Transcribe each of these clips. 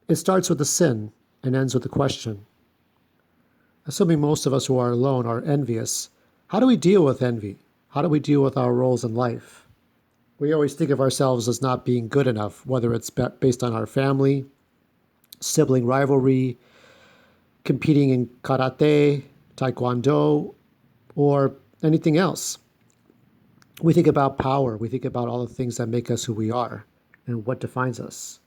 It starts with a sin and ends with a question. Assuming most of us who are alone are envious, how do we deal with envy? How do we deal with our roles in life? We always think of ourselves as not being good enough, whether it's based on our family, sibling rivalry, competing in karate, taekwondo, or anything else. We think about power. We think about all the things that make us who we are and what defines us.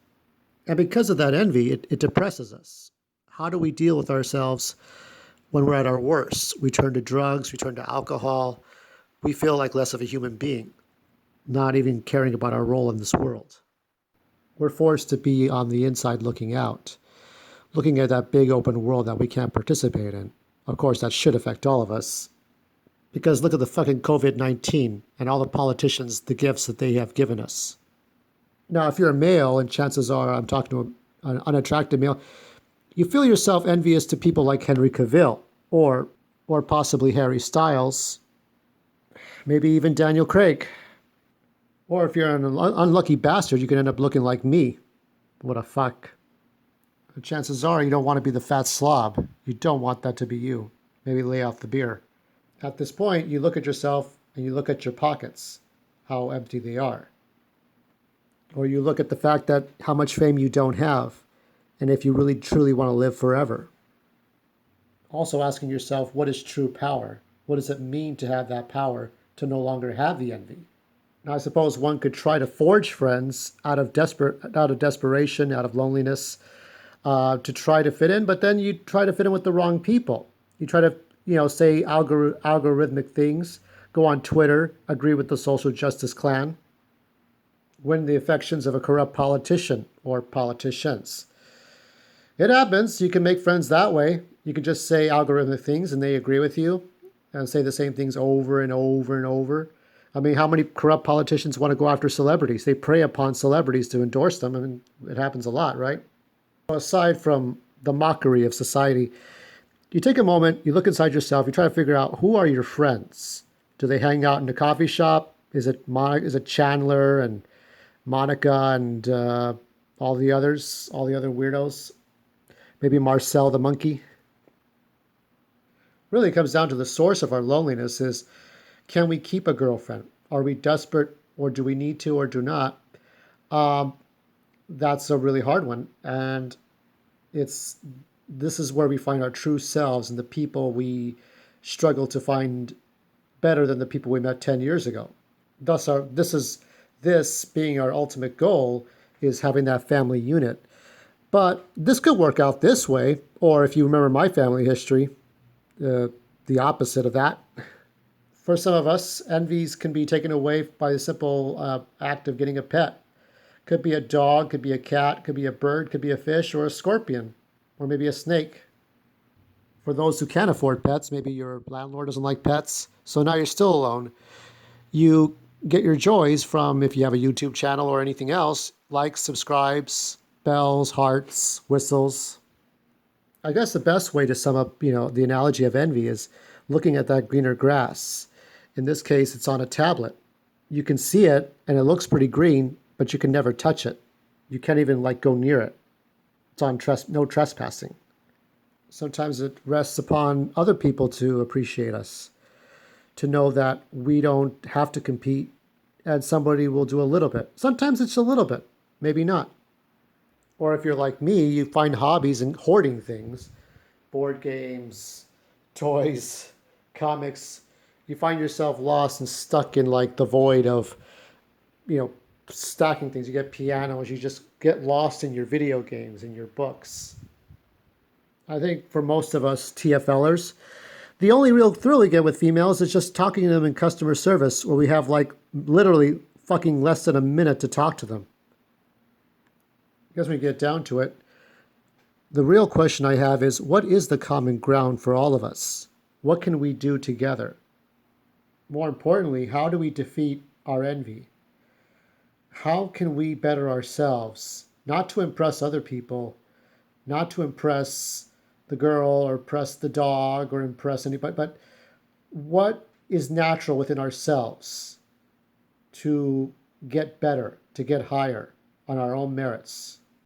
And because of that envy, it depresses us. How do we deal with ourselves when we're at our worst? We turn to drugs, we turn to alcohol. We feel like less of a human being, not even caring about our role in this world. We're forced to be on the inside looking out, looking at that big open world that we can't participate in. Of course, that should affect all of us. Because look at the fucking COVID-19 and all the politicians, the gifts that they have given us. Now, if you're a male, and chances are I'm talking to an unattractive male, you feel yourself envious to people like Henry Cavill or possibly Harry Styles, maybe even Daniel Craig. Or if you're an unlucky bastard, you can end up looking like me. What a fuck. The chances are you don't want to be the fat slob. You don't want that to be you. Maybe lay off the beer. At this point, you look at yourself and you look at your pockets, how empty they are. Or you look at the fact that how much fame you don't have, and if you really truly want to live forever. Also asking yourself, what is true power? What does it mean to have that power, to no longer have the envy? Now, I suppose one could try to forge friends out of desperation, out of loneliness, to try to fit in, but then you try to fit in with the wrong people. You try to, say algorithmic things, go on Twitter, agree with the social justice clan, win the affections of a corrupt politician or politicians. It happens. You can make friends that way. You can just say algorithmic things and they agree with you and say the same things over and over and over. I mean, how many corrupt politicians want to go after celebrities? They prey upon celebrities to endorse them. I mean, it happens a lot, right? Aside from the mockery of society, you take a moment, you look inside yourself, you try to figure out who are your friends. Do they hang out in the coffee shop? Is it Chandler and Monica and all the others, all the other weirdos? Maybe Marcel the monkey? Really, it comes down to the source of our loneliness is, can we keep a girlfriend? Are we desperate, or do we need to or do not? Um, that's a really hard one. And this is where we find our true selves and the people we struggle to find better than the people we met 10 years ago. Thus, this being our ultimate goal is having that family unit. But this could work out this way, or if you remember my family history, the opposite of that. For some of us, envies can be taken away by the simple act of getting a pet. Could be a dog, could be a cat, could be a bird, could be a fish, or a scorpion, or maybe a snake. For those who can't afford pets, maybe your landlord doesn't like pets, so now you're still alone. You get your joys from, if you have a YouTube channel or anything else, likes, subscribes, bells, hearts, whistles. I guess the best way to sum up, the analogy of envy is looking at that greener grass. In this case, it's on a tablet. You can see it and it looks pretty green, but you can never touch it. You can't even go near it. It's on no trespassing. Sometimes it rests upon other people to appreciate us, to know that we don't have to compete and somebody will do a little bit. Sometimes it's a little bit, maybe not. Or if you're like me, you find hobbies in hoarding things, board games, toys, comics. You find yourself lost and stuck in the void of, stacking things. You get pianos, you just get lost in your video games and your books. I think for most of us TFLers, the only real thrill we get with females is just talking to them in customer service, where we have literally fucking less than a minute to talk to them. Because when we get down to it, the real question I have is, what is the common ground for all of us? What can we do together? More importantly, how do we defeat our envy? How can we better ourselves? Not to impress other people, not to impress the girl or impress the dog or impress anybody, but what is natural within ourselves to get better, to get higher on our own merits?